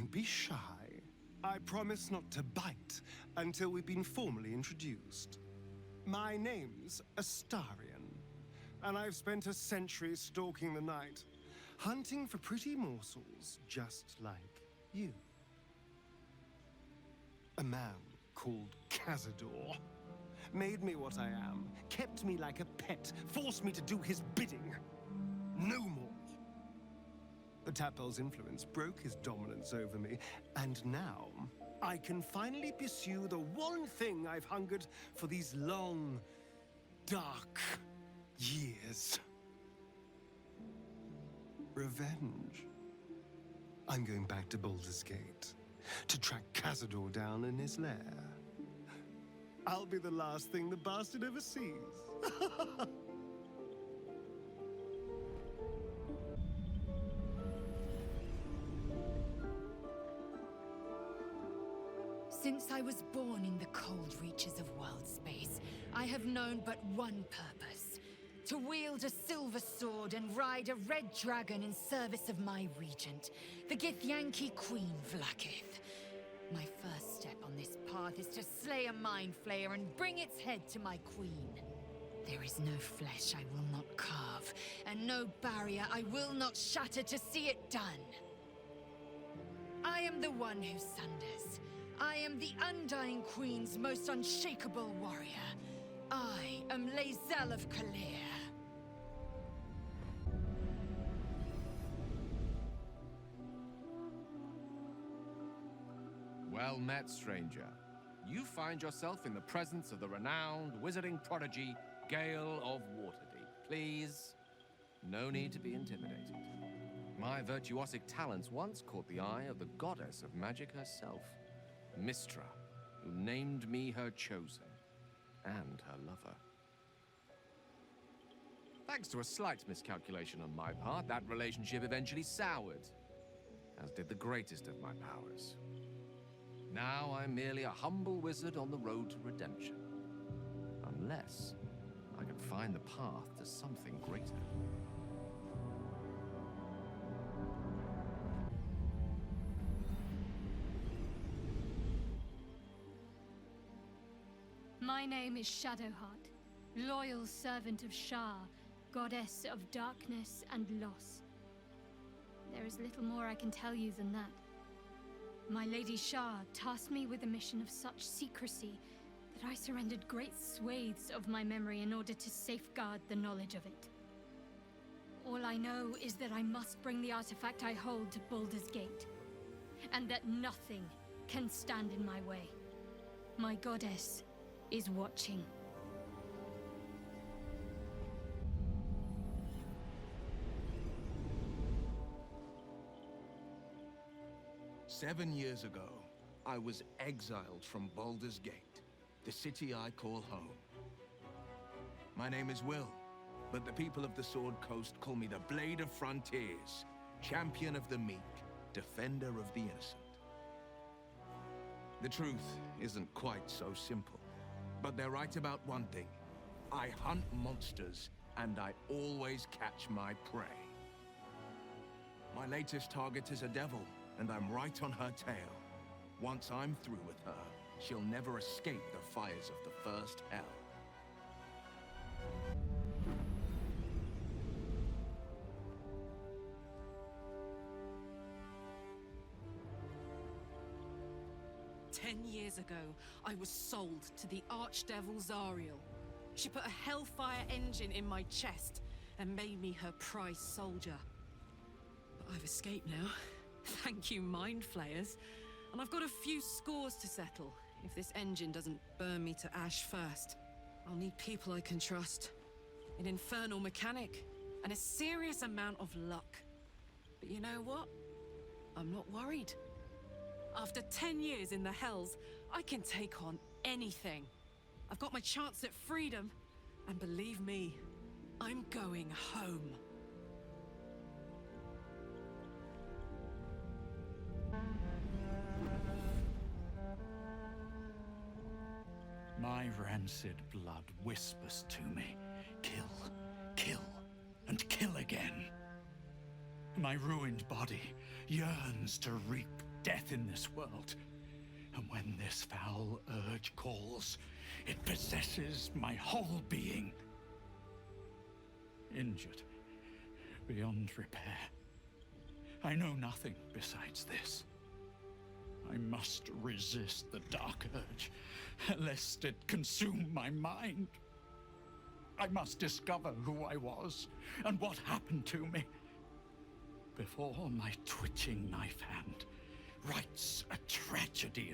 Don't be shy. I promise not to bite until we've been formally introduced. My name's Astarion, and I've spent a century stalking the night, hunting for pretty morsels just like you. A man called Cazador made me what I am, kept me like a pet, forced me to do his bidding. No more. The Tadpole's influence broke his dominance over me, and now I can finally pursue the one thing I've hungered for these long, dark years. Revenge. I'm going back to Baldur's Gate to track Cazador down in his lair. I'll be the last thing the bastard ever sees. Since I was born in the cold reaches of world space, I have known but one purpose: to wield a silver sword and ride a red dragon in service of my regent, the Githyanki Queen Vlaakith. My first step on this path is to slay a Mindflayer and bring its head to my queen. There is no flesh I will not carve, and no barrier I will not shatter to see it done. I am the one who sunders. I am the Undying Queen's most unshakable warrior. I am Lae'zel of Kalir. Well met, stranger. You find yourself in the presence of the renowned wizarding prodigy, Gale of Waterdeep. Please, no need to be intimidated. My virtuosic talents once caught the eye of the goddess of magic herself, Mystra, who named me her chosen, and her lover. Thanks to a slight miscalculation on my part, that relationship eventually soured, as did the greatest of my powers. Now I'm merely a humble wizard on the road to redemption. Unless I can find the path to something greater. My name is Shadowheart, loyal servant of Shar, goddess of darkness and loss. There is little more I can tell you than that. My Lady Shar tasked me with a mission of such secrecy that I surrendered great swathes of my memory in order to safeguard the knowledge of it. All I know is that I must bring the artifact I hold to Baldur's Gate, and that nothing can stand in my way. My goddess is watching. "7 years ago, I was exiled from Baldur's Gate, the city I call home. My name is Will, but the people of the Sword Coast call me the Blade of Frontiers, champion of the meek, defender of the innocent. The truth isn't quite so simple, but they're right about one thing. I hunt monsters, and I always catch my prey. My latest target is a devil, and I'm right on her tail. Once I'm through with her, she'll never escape the fires of the first hell." "10 years ago, I was sold to the Archdevil Zariel. She put a hellfire engine in my chest and made me her prize soldier. But I've escaped now. Thank you, Mindflayers. And I've got a few scores to settle. If this engine doesn't burn me to ash first, I'll need people I can trust, an infernal mechanic, and a serious amount of luck. But you know what? I'm not worried. After 10 years in the Hells, I can take on anything. I've got my chance at freedom, and believe me, I'm going home." My rancid blood whispers to me, kill, kill, and kill again. My ruined body yearns to reap death in this world. And when this foul urge calls, it possesses my whole being. Injured beyond repair. I know nothing besides this. I must resist the dark urge, lest it consume my mind. I must discover who I was and what happened to me before my twitching knife hand writes a tragedy